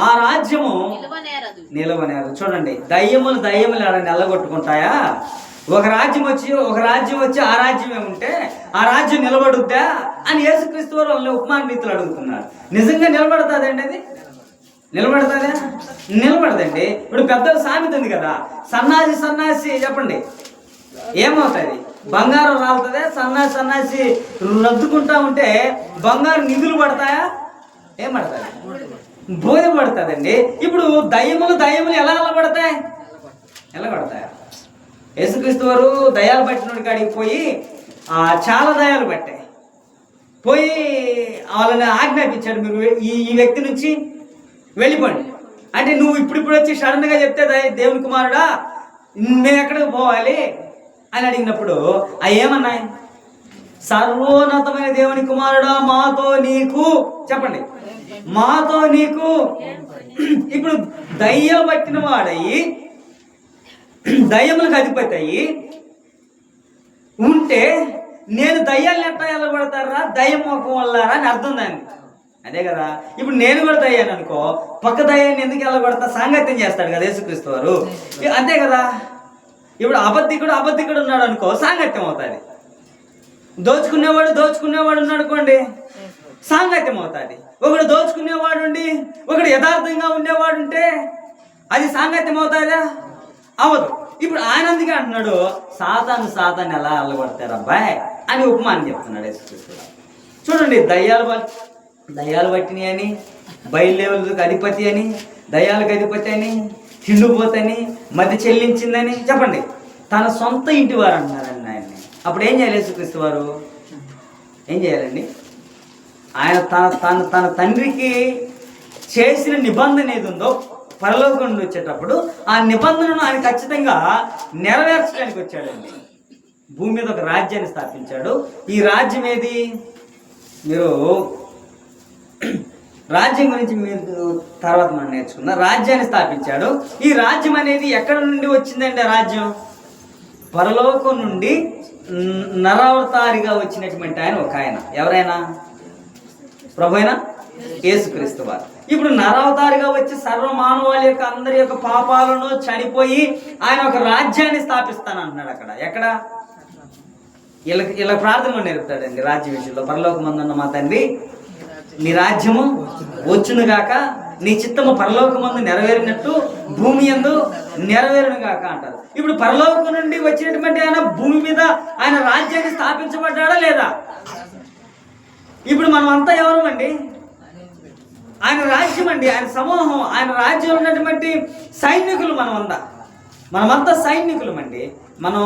ఆ రాజ్యము నిలవనేరదు. చూడండి, దయ్యములు నిలగొట్టుకుంటాయా? ఒక రాజ్యం వచ్చి ఆ రాజ్యమే ఉంటే ఆ రాజ్యం నిలబడుద్దా అని యేసుక్రీస్తు వారు వాళ్ళని ఉపమాన రీతులు అడుగుతున్నారు. నిజంగా నిలబడుతుందండి? అది నిలబడుతుందా? నిలబడదండి. ఇప్పుడు పెద్దల సామెత ఉంది కదా, సన్నాసి చెప్పండి ఏమవుతుంది? బంగారం రాలుతుందా? సన్నాసి రద్దుకుంటా ఉంటే బంగారు నిధులు పడతాయా? ఏం పడతాయి? బోధ పడుతుందండి. ఇప్పుడు దయ్యములు ఎలా నిలబడతాయి? యేసుక్రీస్తు వారు దయాలు పట్టినోడి కాడికి పోయి చాలా దయాలు పట్టాయి. పోయి వాళ్ళని ఆజ్ఞాపించాడు, మీరు ఈ వ్యక్తి నుంచి వెళ్ళిపోండి అంటే, నువ్వు ఇప్పుడు వచ్చి సడన్గా చెప్తే దేవుని కుమారుడా మేము ఎక్కడికి పోవాలి అని అడిగినప్పుడు అవి ఏమన్నాయి? సర్వోన్నతమైన దేవుని కుమారుడా మాతో నీకు, చెప్పండి, మాతో నీకు. ఇప్పుడు దయ్యం పట్టిన వాడయి దయ్యములకు అధిపతి అయ్యి ఉంటే నేను దయ్యాలను ఎట్లా వెళ్ళగొడతారా? దయ్యం మొఖం వల్లారా అని అర్థం దాన్ని. అదే కదా. ఇప్పుడు నేను కూడా దయ్యాను అనుకో, పక్క దయ్యాన్ని ఎందుకు వెళ్ళగొడతా? సాంగత్యం చేస్తాడు కదా యేసుక్రీస్తు వారు, అంతే కదా. ఇప్పుడు అబద్ధికుడు ఉన్నాడు అనుకో, సాంగత్యం అవుతుంది. దోచుకునేవాడు ఉన్నాడు అనుకోండి, సాంగత్యం అవుతుంది. ఒకడు దోచుకునేవాడు ఉండి ఒకడు యథార్థంగా ఉండేవాడు ఉంటే అది సాంగత్యం అవుతుందా? అవదు. ఇప్పుడు ఆయన అందుకే అంటున్నాడు, సాతాను ఎలా అల్లగొడతారు అబ్బాయి అని ఉపమానం చెప్తున్నాడు యేసుక్రీస్తు. చూడండి, దయ్యాలు పట్టినాయి అని, బయలుదేవులకు అధిపతి అని, దయ్యాలకు అధిపతి అని, తిండిపోతని, మతి చెల్లించిందని చెప్పండి, తన సొంత ఇంటి వారు అంటున్నారండి ఆయన్ని. అప్పుడు ఏం చేయాలి యేసుక్రీస్తు వారు? ఏం చేయాలండి? ఆయన తన తండ్రికి చేసిన నిబంధన ఏది ఉందో పరలోకం నుండి వచ్చేటప్పుడు ఆ నిబంధనను ఆయన ఖచ్చితంగా నెరవేర్చడానికి వచ్చాడండి. భూమి మీద ఒక రాజ్యాన్ని స్థాపించాడు. ఈ రాజ్యం ఏది? మీరు రాజ్యం గురించి మీరు తర్వాత మనం నేర్చుకుందాం. రాజ్యాన్ని స్థాపించాడు. ఈ రాజ్యం అనేది ఎక్కడ నుండి వచ్చిందండి? ఆ రాజ్యం పరలోకం నుండి నరావతారిగా వచ్చినటువంటి ఆయన ఒక ఆయన. ఎవరైనా? ప్రభు అయిన యేసుక్రీస్తు వారు. ఇప్పుడు నరావతారిగా వచ్చి సర్వ మానవాళి యొక్క అందరి యొక్క పాపాలను చనిపోయి ఆయన ఒక రాజ్యాన్ని స్థాపిస్తానంటున్నాడు. అక్కడ ఎక్కడ? ఇలా ప్రార్థన కూడా నేర్పుతాడండి రాజ్యం విషయంలో. పరలోకమందున్న మా తండ్రి, నీ రాజ్యము వచ్చును గాక, నీ చిత్తము పరలోకమందు నెరవేరినట్టు భూమి యందు నెరవేరును గాక అంటారు. ఇప్పుడు పరలోకం నుండి వచ్చినటువంటి ఆయన భూమి మీద ఆయన రాజ్యాన్ని స్థాపించబడ్డాడా లేదా? ఇప్పుడు మనం అంతా ఎవరు అండి? ఆయన రాజ్యం అండి, ఆయన సమూహం, ఆయన రాజ్యంలో ఉన్నటువంటి సైనికులు మనమంతా సైనికులం అండి. మనం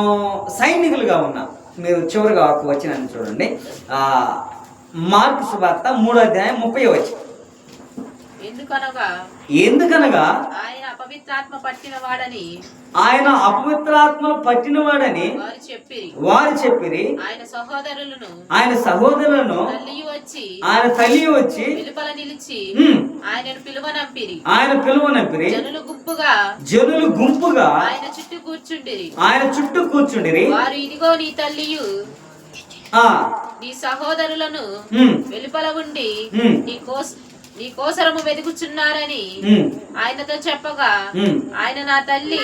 సైనికులుగా ఉన్నాం. మీరు చివరిగా వచ్చిన చూడండి, మార్కు సువార్త 3వ అధ్యాయం 30వ వచనం. ఎందుకనగా ఆయన అపవిత్రాత్మలు పట్టినవాడని వారు చెప్పిరి. ఆయన సహోదరులను ఆయన తల్లి వచ్చి ఆయన పిలువనంపిరి. జనులు గుంపుగా ఆయన చుట్టూ కూర్చుండిరి. ఇదిగో నీ తల్లియు నీ సహోదరులను వెలుపల ఉండి నీ కోసరము వెతుకుచున్నారని ఆయనతో చెప్పగా ఆయన నా తల్లి.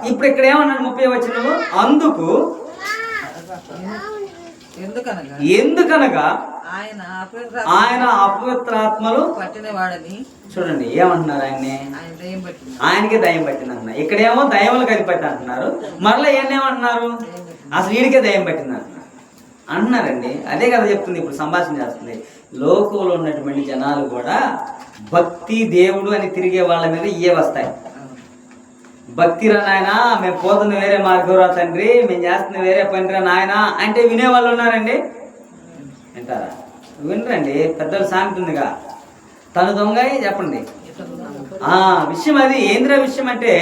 ఇప్పుడు ఇక్కడ ఏమన్నాడు 30వ వచనంలో? అందుకు ఎందుకనగా ఆయన అపవిత్రాత్మలు పట్టినవాడని. చూడండి ఏమంటున్నారు ఆయన్ని? ఆయనకే దయ్యం పట్టింది అంటున్నారు. ఇక్కడేమో దయ్యములకు అధిపతి అంటున్నారు, మరలా ఏమన్నారు? అసలు వీడికే దయ్యం పట్టింది అంటున్నారండి. అదే కదా చెప్తుంది, ఇప్పుడు సంభాషణ చేస్తుంది. లోకంలో ఉన్నటువంటి జనాలు కూడా భక్తి దేవుడు అని తిరిగే వాళ్ళ మీద ఇవే వస్తాయి. భక్తి రా నాయన, మేము పోతున్న వేరే మార్గం రా తండ్రి, మేము చేస్తున్న వేరే పని రా నాయన అంటే వినేవాళ్ళు ఉన్నారండి. వింటారా? వినరండి. పెద్దలు సాగుతుందిగా, తను దొంగ చెప్పండి. విషయం అది ఏంద్ర విషయం అంటే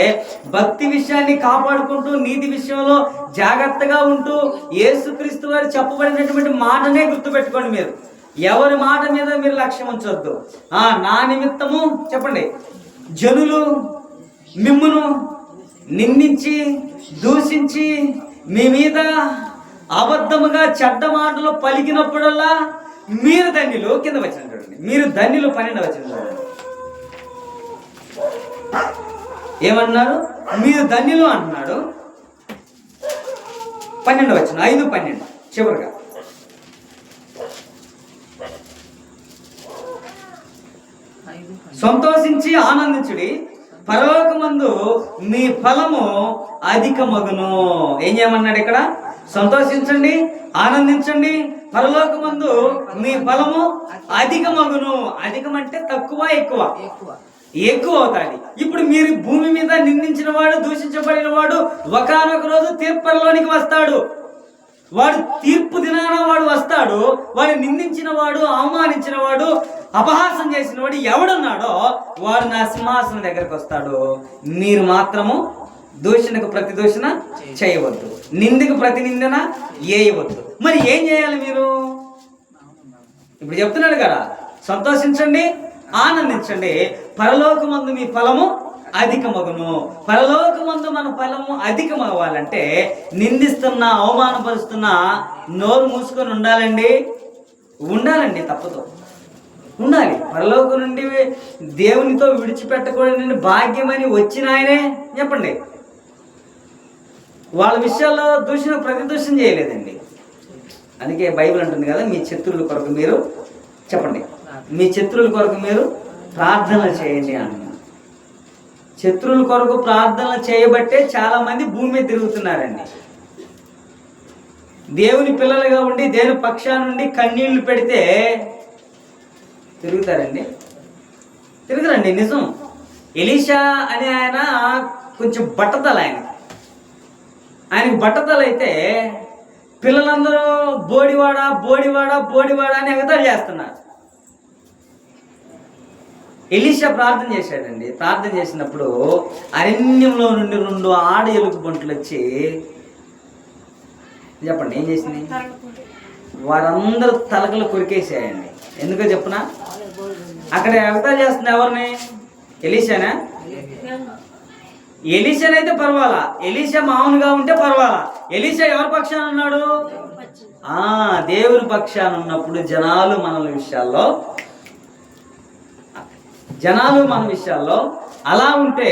భక్తి విషయాన్ని కాపాడుకుంటూ నీతి విషయంలో జాగ్రత్తగా ఉంటూ యేసుక్రీస్తు వారు చెప్పబడినటువంటి మాటనే గుర్తుపెట్టుకోండి. మీరు ఎవరి మాట మీద మీరు లక్ష్యం ఉంచొద్దు. నా నిమిత్తము చెప్పండి, జనులు మిమ్మును నిందించి దూషించి మీ మీద అబద్ధముగా చెడ్డ మాటలు పలికినప్పుడల్లా మీరు ధన్యులు. కింద వచ్చిన చూడండి, మీరు ధన్యులు. 12వ వచనం చూడండి ఏమన్నారు? మీరు ధన్యులు అంటున్నాడు. 12వ వచనం 5:12 చివరిగా. సంతోషించి ఆనందించుడి, పరలోకమందు మీ ఫలము అధికమగును. ఏం చేయమన్నాడు ఇక్కడ? సంతోషించండి, ఆనందించండి, పరలోకమందు మీ ఫలము అధికమగును. అధికం అంటే తక్కువ, ఎక్కువ అవుతాది. ఇప్పుడు మీరు భూమి మీద నిందించిన వాడు, దూషించబడిన వాడు ఒకానొక రోజు తీర్పులోనికి వస్తాడు. వాడు తీర్పు దినాన వాడు వస్తాడు. వాడు నిందించిన వాడు, అవమానించిన వాడు, అపహాసం చేసిన వాడు ఎవడున్నాడో వాడు నా సింహాసనం దగ్గరకు వస్తాడు. మీరు మాత్రము దూషణకు ప్రతి దూషణ చేయవద్దు, నిందకు ప్రతి నిందన వేయవద్దు. మరి ఏం చేయాలి మీరు? ఇప్పుడు చెప్తున్నాడు కదా, సంతోషించండి, ఆనందించండి, పరలోకమందు మీ ఫలము అధికమగును. పరలోకమందు మన ఫలము అధికమవ్వాలంటే నిందిస్తున్నా, అవమానపరుస్తున్నా నోరు మూసుకొని ఉండాలండి. తప్పదు, ఉండాలి. పరలోకం నుండి దేవునితో విడిచిపెట్టకూడని భాగ్యమని వచ్చిన ఆయనే చెప్పండి. వాళ్ళ విషయాల్లో దూషణ ప్రతి దూషణ చేయలేదండి. అందుకే బైబిల్ అంటుంది కదా, మీ శత్రువుల కొరకు మీరు చెప్పండి, మీ శత్రువుల కొరకు మీరు ప్రార్థన చేయండి అంటున్నారు. శత్రువుల కొరకు ప్రార్థన చేయబట్టే చాలా మంది భూమి మీద తిరుగుతున్నారండి. దేవుని పిల్లలుగా ఉండి దేవుని పక్షా నుండి కన్నీళ్లు పెడితే తిరుగుతారండి? తిరుగుతారండి. నిజం. ఎలీషా అనే ఆయన కొంచెం బట్టతల, ఆయనకి బట్టతల అయితే పిల్లలందరూ బోడివాడ అని ఎగతాళి చేస్తున్నారు. ఎలీషా ప్రార్థన చేశాడండి. ప్రార్థన చేసినప్పుడు అరణ్యంలో నుండి 2 ఆడ ఎలుగు బంట్లు వచ్చి, చెప్పండి ఏం చేసింది? వారందరూ తలకలు కొరికేసాయండి. ఎందుకో చెప్పనా? అక్కడ ఎగతాళి చేస్తుంది ఎవరిని? ఎలీషానా? ఎలీషానైతే పర్వాలా, ఎలీషా మామూలుగా ఉంటే పర్వాలా. ఎలీషా ఎవరి పక్షాన ఉన్నాడు? దేవుని పక్షాన ఉన్నప్పుడు జనాలు మన విషయాల్లో అలా ఉంటే